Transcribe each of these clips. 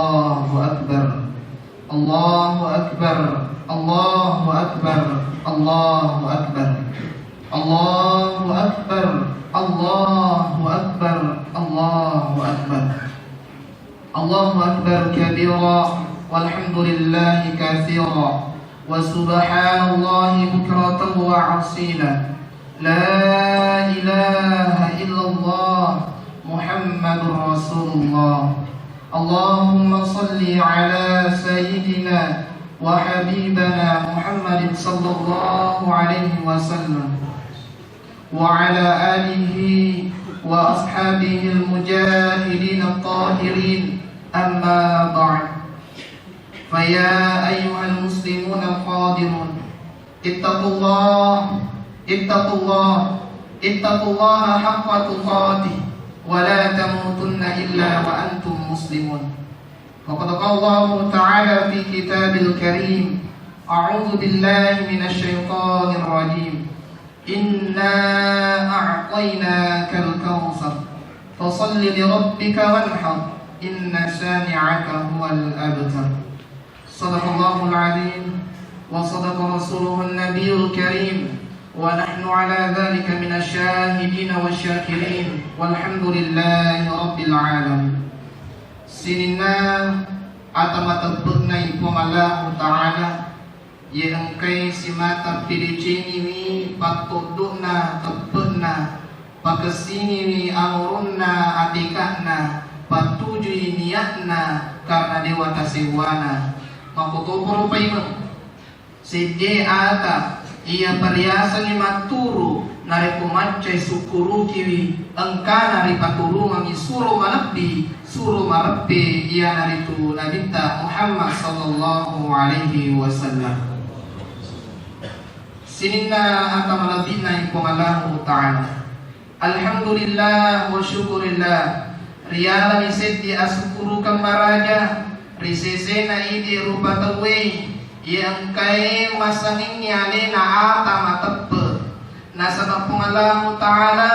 Allahu Akbar, Allahu Akbar, Allahu Akbar, Allahu Akbar, Allahu Akbar, Allahu Akbar, Allahu Akbar, Allahu Akbar kabira, walhamdulillahi katsira, wa subhanallahi bukratan wa asila. La ilaha illallah Muhammadur Rasulullah. Allahumma salli ala sayyidina wa habibana Muhammadin sallallahu alaihi wasallam wa ala alihi wa ashabihi al-mujahidin at-tahirin. Amma ba'd. Faya ayyuhal muslimun al-qadirun, ittaqullah ittaqullaha haqqa tuqatih wa la tamutunna illa wa antum muslimun. Faqad qala Allah ta'ala fi kitabil karim, a'udzu billahi minasy syaithanir rajim. Inna a'tainakal kautsar fashalli li rabbika wanhar inna shani'aka huwal abtar. Shadaqallahul 'azim wa shadaqa rasuluhun nabiyul karim. Wa nahnu ala dhalika minasy syahidin wasyakirin walhamdulillahi rabbil alamin. Sinina atamatebbeuna ipong Allah Ta'ala ye engkai simata pilicini mi patuduna tebbeuna pakesini mi amurunna atikana patujui niatna karena dewa tasiwana makutubur paimeng side ata ia pariasa ni maturu nari kumacai sukuru kiwi engka nari paturu mangi suruh malabdi suruh marabbe ia nari tu nabita Muhammad sallallahu alaihi wasallam. Sinina aka malabina ipong Allah Ta'ala. Alhamdulillah wa syukurillah. Riyala miseti asukuru kang maraja risesena ide rupa tawe yang kay masanging nyale na ata matebbe nasa pong Allah Ta'ala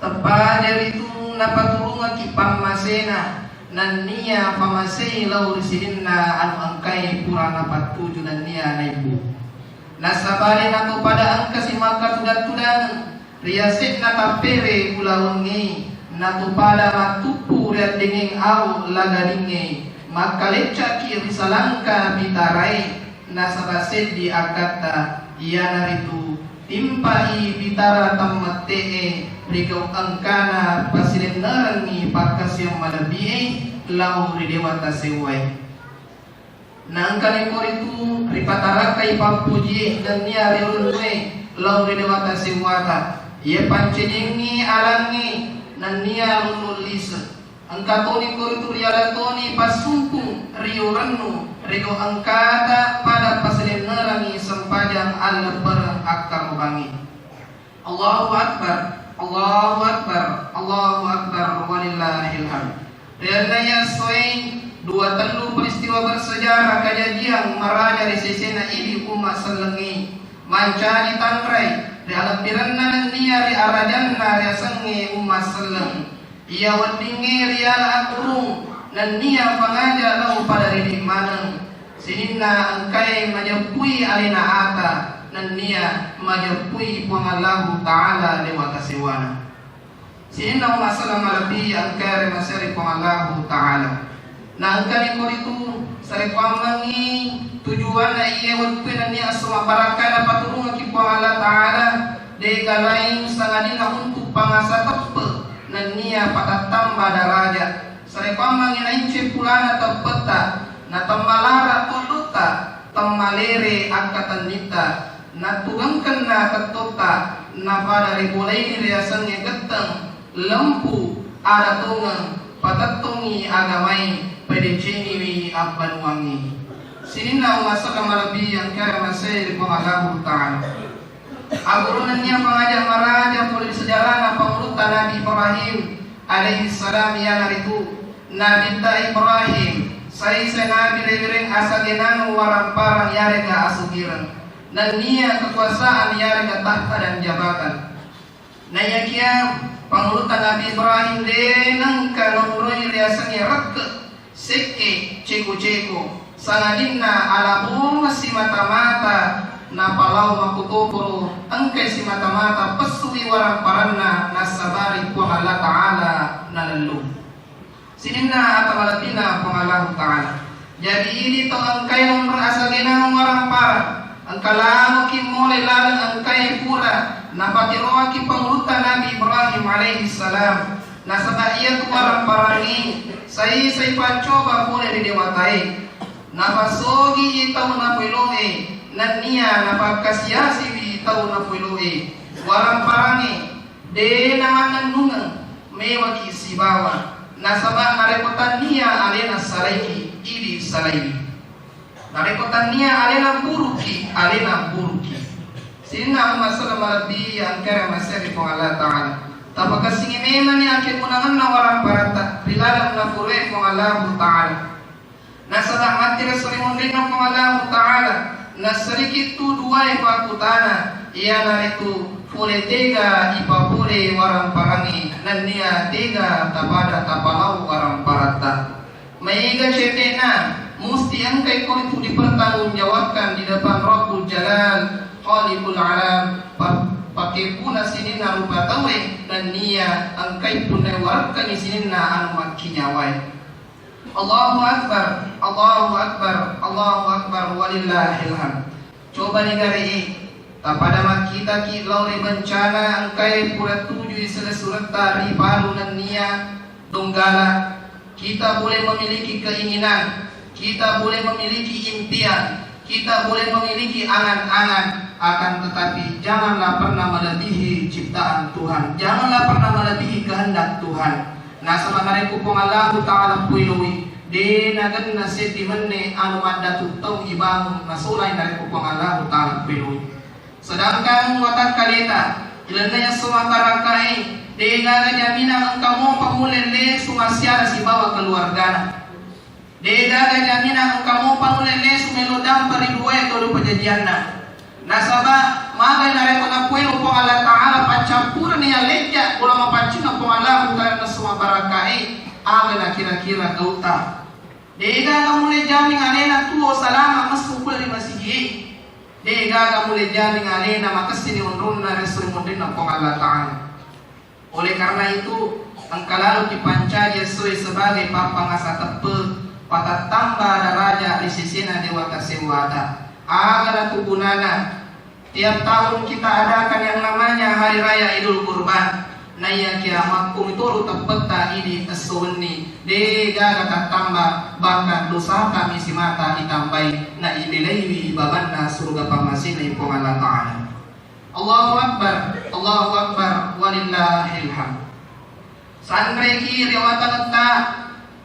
tepa dari itu napatulungan kipang masena nan niya pamasay laurisin na anu angkay pura napatuju nan niya na ibu nasa bali na to pada angka si maka tudan-tudan riyasit na tapere ulawangi na to pada matupu riat dinging au lagadingi maka lecak kiri salangka bitarai nasabasid di akata iya naritu timpai bitara tamatee rikau angkana pasilin narangi pakas yang malabi'i lau ridewata sewai na angkani koritu ripatarakai papuji dan niya riulunwe lau ridewata sewata iya pancedingi alangi nan niya lululisa angkatoni kuritu rialatoni pasumpung riuranu rigo angkata pada pasilin nerangi sempajang al-ber akar bangi. Allahu Akbar, Allahu Akbar, Allahu Akbar, walillahil hamd. Rianaya soing dua telu peristiwa bersejarah kejadian maraja risesena ini umat selengi mancani tangrai rialat piranna niya ri arajanna ri senge umat seleng. Ia wadingi riala akurung dan niya pangaja lau pada ridik maneng sinina angkai majapui alina ata dan niya majapui pangallahu ta'ala lewat sewana sinina umasalam alabi angkai masari pangallahu ta'ala na angkani kuritu sari pamangi tujuan na iya wadpui na niya asuma barakana paturungan ki pangallah ta'ala deka lain sangadina untuk pangasa tepe nan niya patatamba daraja sare pamangin aince pulana tepeta na tamalara tuluta tamalere angkatan nita na tugangkan na ketota na pada ribulaini riasannya geteng lempu ada tungang patatungi agamai pedicini wi abanwangi sinina umasaka marabi yang kaya masai pengalahu ta'ala agurunannya pengajak maraja pulih sejarah pengurutan Nabi Ibrahim alaihi salam ya naritu Nabi Ibrahim sai Nabi lewering asagenan waramparang yarega asugiran dan niya kekuasaan yarega tahta dan jabatan naya kia pengurutan Nabi Ibrahim denang kanuroi riasanya reke seke ceko-ceko sangadinna alabung si mata-mata na palau makutoporo angkai si mata-mata pesui warang paranna nasabari po Allah Ta'ala nalalung sininna atau malatina po Allah Ta'ala. Jadi ini to angkai yang berasal ginang warang parang angkalamo ki mulai lalang angkai pura napatiroa ki pangulutan Nabi Ibrahim alaihi salam nasabaiya tu warang parangi sai pancoba boleh didewatai napasogi itau napuiloe nania napakasiasi bi itau napuiloe warang parangi de namangan nungang mewaki sibawa nasaba narepotan nia alena saraiki idi salaimi narepotan nia alena buruki sinna masalah malabi yang kera masari po Allah Ta'ala tapaka singi memang ni akhir munangan na warang parata rilalang na pure po Allah Ta'ala nasaba mati rasulun rina po Allah Ta'ala nasarikit tu dua ipakutana iya naritu pure tega ipapure warang parangi nania tega tapada tapalau warang parata maiga syetena musti angkai kau itu dipertanggungjawabkan di depan Rabbul Jalal Khaliful Alam pakai puna sinina rupa tawe dan nia angkai puna warkan sinina anu makinyawai. Allahu Akbar, Allahu Akbar, Allahu Akbar, walillahil hamd. Coba negari tapada makita ki laure bencana angkai pura tuju surat tari palu dan nia donggala kita boleh memiliki keinginan, kita boleh memiliki impian, kita boleh memiliki angan-angan, akan tetapi janganlah pernah melebihi ciptaan Tuhan, janganlah pernah melebihi kehendak Tuhan. Nah sama mereka pun Allah Ta'ala puilui de nagan naseti menne anu madda tutau ibang nasulai dari pun Allah Ta'ala puilui. Sedangkan watak kaleta ilananya semua tarakai de gaga jaminan engkau mau pamulele sumasiara si bawa keluarga. De gaga jaminan engkau mau pamulele sumelodam pariduwe tolu perjanjianna. Nasaba magai nare kona puelo po Allah Ta'ala pacampur niya leja ulama pancina po Allah Ta'ala semua barakai aga na kira-kira kauta. Dega ga mulai jamin alena tuo salama masukul di masjid. Dega ga mulai jamin alena makasini unrunna resul mundina po Allah Ta'ala. Oleh karena itu engkalalu dipancaja sesuai sebagai papangasa tepe patatamba daraja di sisina dewa kasewata. Aga tugunana tiap tahun kita adakan yang namanya Hari Raya Idul Kurban. Nah ya kiamat kum itu tepeta ini esuni dega kata tambah bahkan dosa kami si mata ditambahi na idilaiwi babanna surga pamasin na ipong Allah Ta'ala. Allahu Akbar, Allahu Akbar, walillahil hamd. Sandre ki riwatan ta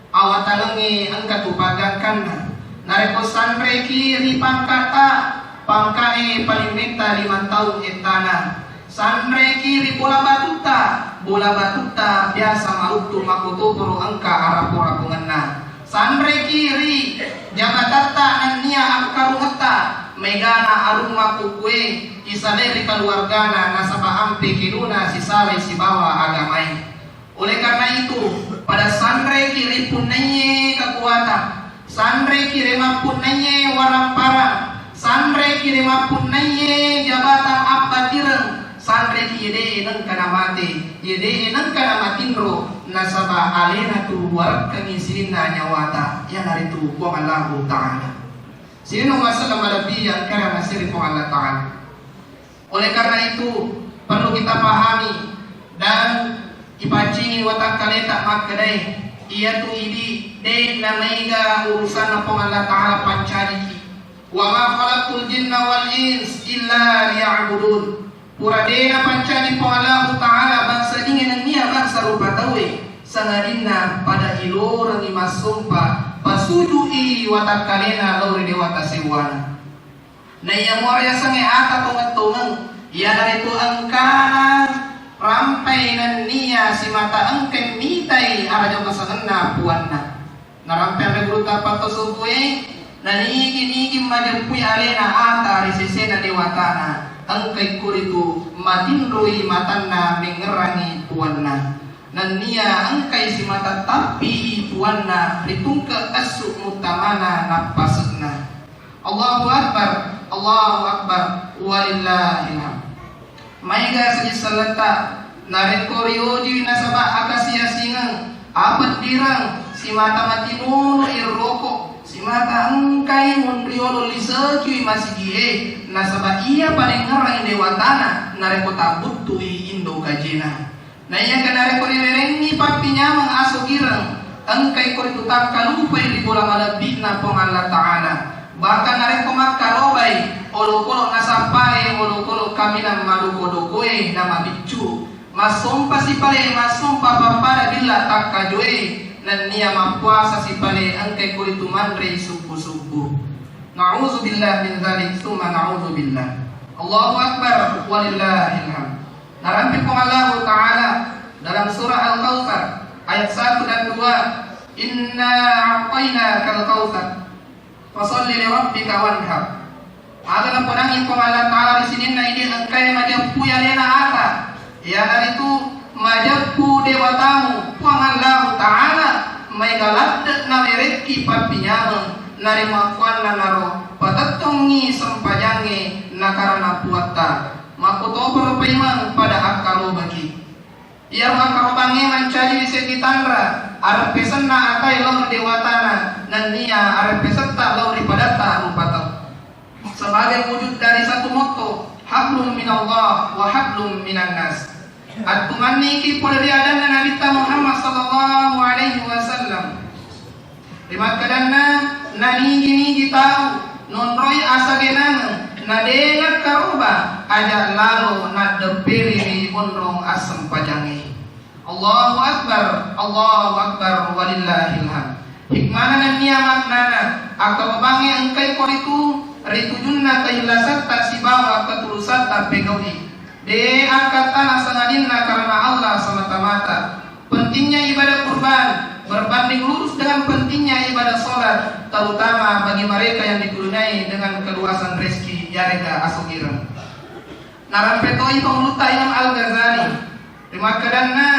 awatalengi angka tupagakan nareko sandre ki ripan kata pangkae paling neta 5 tahun etana sandre kiri bola batuta biasa maruktu makutupuru angka arapo-rapunganna sandre kiri jabatata nania angkarungeta megana arung makukue isaderi keluargana nasaba ampe kinuna sisale si bawa agamai. Oleh karena itu pada sandre kiri punenye kekuatan sandre kiri mampunenye warang parang sandre kiri mampunenye jabatan abbatireng sandre kiri neng kana mati yede neng kana matinro nasaba alena tu warkan isina nyawata yang hari tu kuang Allah Ta'ala sino masalah malabi yang kaya masiri kuang Allah Ta'ala. Oleh karena itu perlu kita pahami dan ipacingi watak kaleta makadai ia tu idi de namaiga urusan napong Allah Ta'ala pancadiki wa ma khalaqtul jinna wal ins illa liya'budun pura de na pancadi po Allah Ta'ala bangsa dingin niya bangsa rupa tawe sangadina pada ilor ni masumpa pasujui watak kalena lauri de watak sewana na iya moria sange ata tungat-tungang iya narito angkana rampai nan niya si mata angken mitai araja masanganna puanna narampai ang nagruta pato subuhi nanigin majampuy alena ata risisena dewatana angkay kuritu matinrui matanna mengerangi puanna nan nia angkai si mata tapi tuanna ritungka asu mutamana napasna. Allahu akbar, Allahu akbar, walillahil hamd. Maiga saja salata narekorioji nasaba akasia singang apat dirang si mata mati nuno irroko si mata angkai monriolo liseki masigie nasaba ia paling ngerang dewatana narekota butui indo kajena. Na iya kanare ko rirengi papinya mang aso girang angkai ko itu tak kalupay di bolang alabit na pong Allah Ta'ala. Bahkan nare ko makarobay olo-kolo nasapay olo-kolo kami na malukodokoy na mabicu masompa si pale masompa papada bila tak kajoy nan niya mapuasa si pale angkai ko itu manre subuh-subuh. Na'udzubillah min dzalik tsumma na'udzubillah. Allahu akbar walillahil hamd. Narampi kong Allah Ta'ala dalam surah Al-Kautsar ayat 1 dan 2, inna a'tayna kal kautsar fasalli li rabbika wanhar. Ada panangin kong Allah Ta'ala di sini na ini angkai majappu ya lena ata ya dari itu majappu dewatamu kong Allah Ta'ala may galad na mereki papinyamang narimakuan na naro patatungi sampajange na karana puata makutober paiman pada akalo bagi ia akaro bangi mencari sekitanra arep pesan na atai law dewatana nan nia arep pesan tak law ripadata rupata sebagai wujud dari satu motto hablum minallah wa hablum minan nas. Atuman niki pula diadan Nabi Muhammad sallallahu alaihi wasallam lima kadanna nani gini tahu non roy asagenana nadengat karuba aja lalu nadepiri di ondong asem pajangi. Allahu akbar, Allahu akbar, walillahil hamd. Hikmana nan niya maknana akababangi angkai ko ritu junna kailasat tak sibawa ketulusan tak pegawi de angkatan sangadinna karena Allah semata-mata. Pentingnya ibadah kurban berbanding lurus dengan pentingnya ibadah sholat, terutama bagi mereka yang dikurniai dengan keluasan rezeki yarega asukira. Narampetoi pengluta Imam Al-Ghazali terima kadanna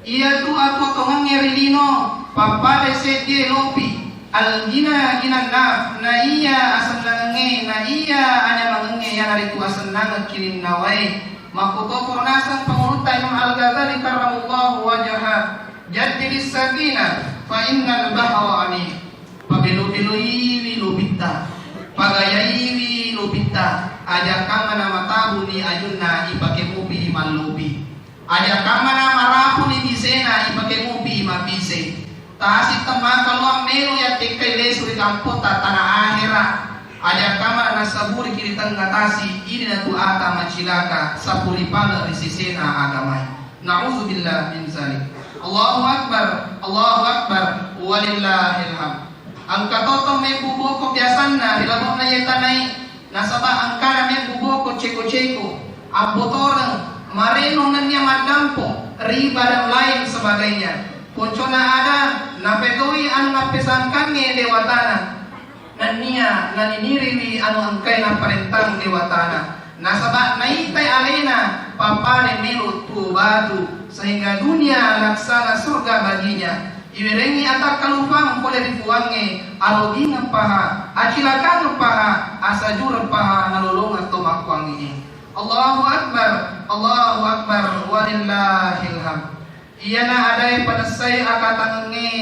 ia tu atau tongang ngerilino papa dese lopi al-gina ginanna na iya asam lange na iya anya mangenge yang hari tu asam nang kirim nawai makuto pornasan pengluta Imam Al-Ghazali karramallahu wajhah jadi sakina fa innal bahra ani pabilu-bilui lubita pagayai lubita aja kamana matabu ni ajunna ipake mupi malubi aja kamana marapu ni bisena ipake mupi mabise tasik tema kalau melu ya tikai lesuri kampota tanah akhirat aja kamana nasaburi kiri tengah tasi ini natu ata macilaka sapuri pala risisena agamai. Na'udzubillah min zalik. Allahu akbar, Allahu akbar, walillahil hamd. Angka toto me buboko biasanna dilabok na yetanai nasaba angkara me buboko ceko-ceko abotorang mareno nanya madampo riba dan lain sebagainya poncona ada napetoi anu napesangkange dewatana nania naniniriwi anu angkai na parentang dewatana nasaba naitai alena papare melu tu batu sehingga dunia laksana surga baginya. Iwirengi atak kalupang boleh dibuangi alogina paha acilakan paha asajur paha nalolong atau makwangi. Allahu akbar, Allahu akbar, walillahil hamd. Iyana adai pada saya akatange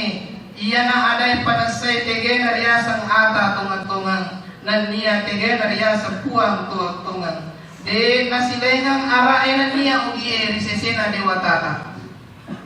iyana adai pada saya tegena riasang ata tongan-tongan nan nia tegena riasang puang tongan de nasilengang araena nia ugie risesena dewatata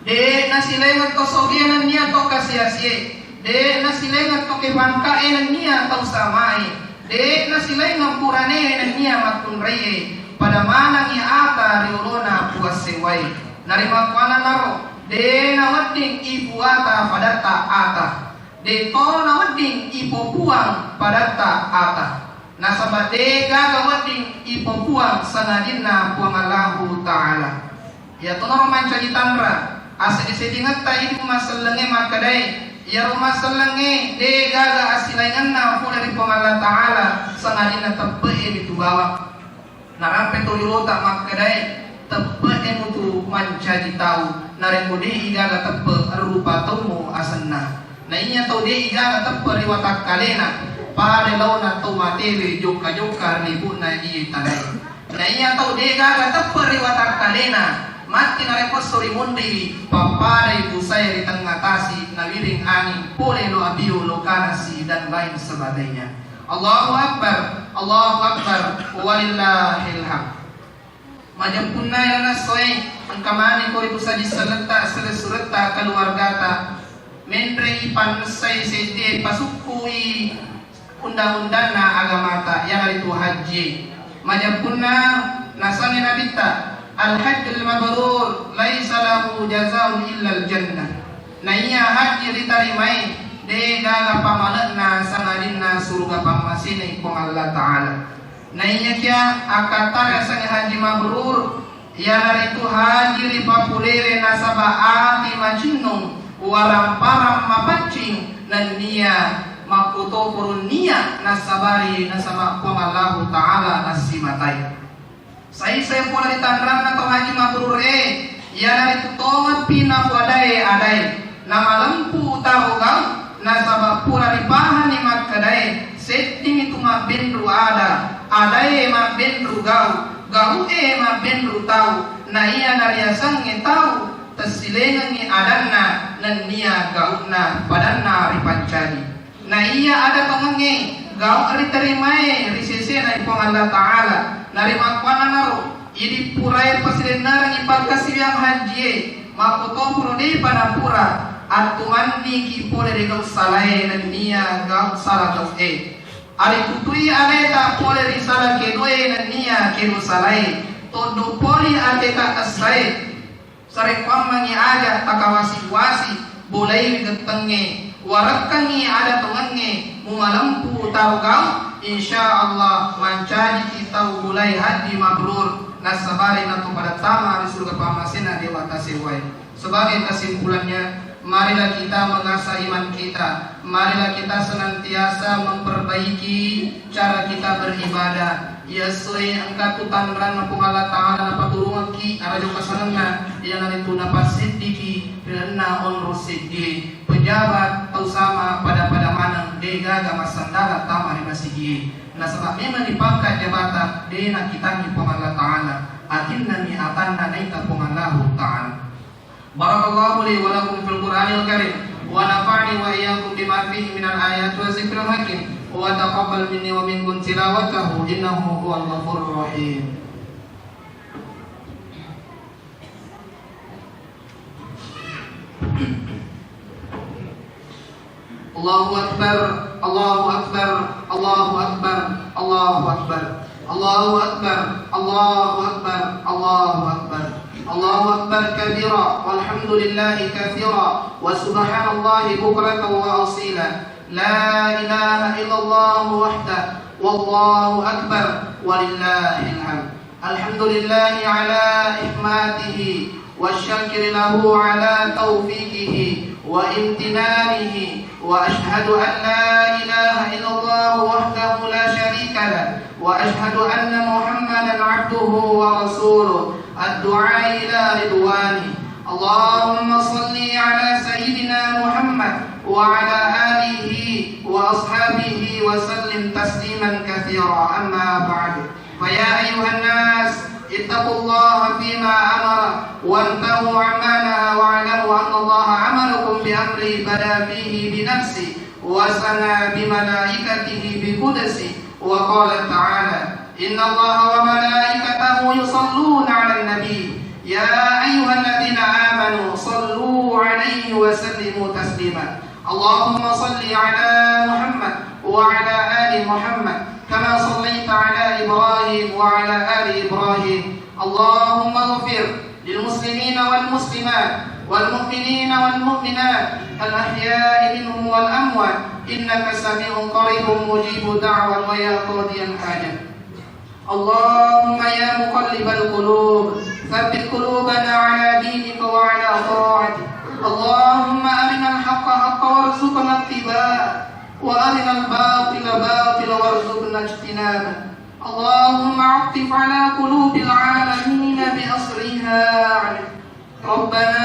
de nasilengat to sogianan niya to kasiasye de nasilengat to kebangkaenan niya to samai de nasilengat puranenan niya matunreye pada mana niya ata riulona puas sewai narima kuana naro de nawading ibu ata padata ata de to nawading ibu puang padata ata nasaba de gagawading ibu puang sangadina puang Allahu Ta'ala ya to norman cajitanra asa disedingat ta ini masalenge makadai ya rumah selenge de gaga asilainganna pula dari Allah Ta'ala sangadina tebbe itu bawa narampe to yulota makadai tebbe itu mancaji tahu nareko de igaga teppe rupa temu asanna na inya tau de igaga teppe riwatak kalena pare launa tau matewe joka ribuna i tanai na inya tau de igaga teppe riwatak kalena mati nareko sori mundi papare busaya di tengah tasi nawiring angin pole lo abiu lo kanasi dan lain sebagainya. Allahu Akbar walillahil hamd. Majapunna yang nasoi angkamani ko itu saji seleta keluargata mendre ipan sai sete pasukui undang-undang agamata yang itu haji. Majapunna nasani nabita al-hajjul mabrur laisa lahu jazaa'un illa al-jannah. Na iya haji ditarimai de gaga pamalena sangadina surga pamasine ipong Allah Ta'ala. Na iya kya akatara sang haji mabrur ya naritu haji ripapulewe nasaba ati macinung waram-param mapacing nan niya makuto purun niya nasabari nasaba ipong Allah Ta'ala nasimatay. Saya pula ditandang na to haji mabrur ya naritu tongat pinapuadai adai nama lempu tarugang nasabab pula ripahan ni makadai setting itu mabendru ada mabendru gau mabendru tau na iya nariasang nge tau tasilengan ni adanna nan niya gauna padanna ripancani na iya ada tongange gau riterimai risese na ipong Allah Ta'ala narimakwana naro idi purai pasilenarang ipagkasih yang haji makuto puro di panapura atuman ni ki pole de gau salai na niya gau sala gau ari tutui aleta pole ri sala ke doe na niya ke salai todo poli ateta asai sare pamangi aja takawasi-wasi boleh getenge warakangi ada tengenge mumalampu tahu gau insyaallah mancaji kita mulai haji mabrur nasabari natu pada tama di surga pamasena dewa tasewai. Sebagai kesimpulannya, marilah kita mengasah iman kita. Marilah kita senantiasa memperbaiki cara kita beribadah. Ya sesuai angkat tutanran napung Allah Ta'ala napa turungan ki arajo kasanana yang itu napa sidiki bilana onro sidiki pejabat tau sama pada mana dega gama sandala tamari masigi. Nah sebab memang dipangkat jabatan dena kita ni pung Allah Ta'ala akinna ni atanna naita pung Allah Ta'ala. Barakallahu li wa lakum fil Qur'anil Karim wa nafa'ni wa iyyakum bima fihi minal ayati wa zikril hakim wa taqabbal minni wa minkum tilawatahu innahu huwal ghafurur rahim. Allahu akbar Allahu akbar Allahu akbar Allahu akbar Allahu akbar Allahu akbar Allahu akbar Allahu akbar kabira walhamdulillahi katsira wa subhanallahi bukratan wa asila la ilaha illallah wahda wallahu akbar walillahil hamd. Alhamdulillahi ala ihmatihi wasyakri lahu ala taufiqihi wa imtinanihi wa ashhadu an la ilaha illallah wahdahu la syarika lah wa ashhadu anna Muhammadan abduhu wa rasuluh. Ad-du'a ila ridwani. Allahumma salli ala sayyidina Muhammad wa ala alihi wa ashabihi wa sallim tasliman katsira. Amma ba'du. Fa ya ayyuhan nas ittaqullaha fima amara wantahu 'amma nahaa wa'lamu anna Allaha 'amalakum bi amri bada fihi bi nafsi wa sana bi malaikatihi bi qudsi wa qala ta'ala inna Allaha wa malaikatahu yusalluna 'alan nabi ya ayyuhalladzina amanu sallu 'alaihi wa sallimu taslima. Allahumma salli 'ala Muhammad wa 'ala ali Muhammad kama sallaita 'ala Ibrahim wa 'ala ali Ibrahim. Allahumma ighfir lil muslimina wal muslimat wal mu'minina wal mu'minat al ahya'i minhum wal amwat innaka sami'un qaribun mujibud da'wat wa ya qadiyal hajat. Allahumma ya muqallibal qulub tsabbit qulubana 'ala dinika wa 'ala ta'atik. Allahumma arinal haqqa haqqan warzuqna ittiba'ah wa arinal batila batilan warzuqna ijtinabah. Allahumma 'attif 'ala qulubil 'alamin bi asriha ربنا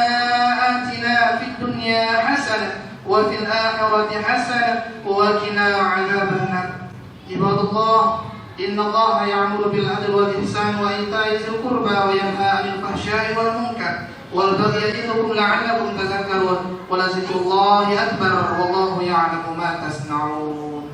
آتنا في الدنيا حسنة وفي الآخرة حسنة وقنا عذاب النار. عباد الله، إن الله يأمر بالعدل والإحسان وإيتاء ذي القربى وينهى عن الفحشاء والمنكر والبغي يعظكم لعلكم تذكرون ولذكر الله أكبر والله يعلم ما تصنعون.